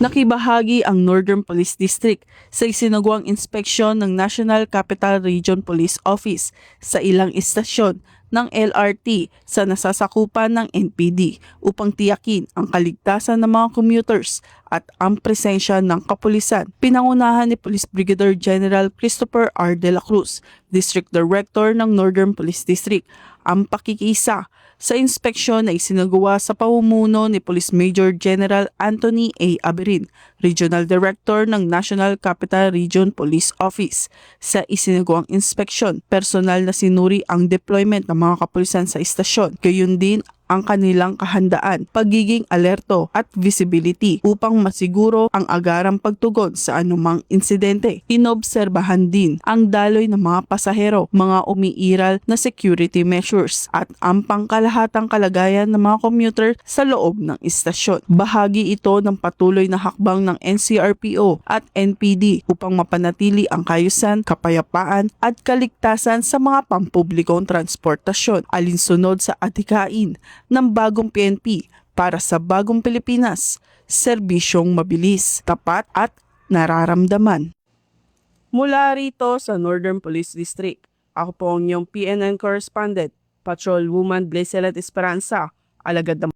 Nakibahagi ang Northern Police District sa isinagawang inspeksyon ng National Capital Region Police Office sa ilang istasyon ng LRT sa nasasakupan ng NPD upang tiyakin ang kaligtasan ng mga commuters at ang presensya ng kapulisan. Pinangunahan ni Police Brigadier General Christopher R. De La Cruz, District Director ng Northern Police District, ang pakikisa sa inspeksyon na isinagawa sa pamumuno ni Police Major General Anthony A. Aberin, Regional Director ng National Capital Region Police Office. Sa isinagawang inspeksyon, personal na sinuri ang deployment ng mga kapulisan sa istasyon, gayon din ang kanilang kahandaan, pagiging alerto at visibility upang masiguro ang agarang pagtugon sa anumang insidente. Inobserbahan din ang daloy ng mga pasahero, mga umiiral na security measures at ang pangkalahatang kalagayan ng mga commuter sa loob ng istasyon. Bahagi ito ng patuloy na hakbang ng NCRPO at NPD upang mapanatili ang kaayusan, kapayapaan at kaligtasan sa mga pampublikong transportasyon, alinsunod sa adhikain ng bagong PNP para sa bagong Pilipinas, serbisyong mabilis, tapat at nararamdaman. Mula rito sa Northern Police District, ako po ang inyong PNN correspondent, Patrol Woman Blesselet Esperanza, alagad ng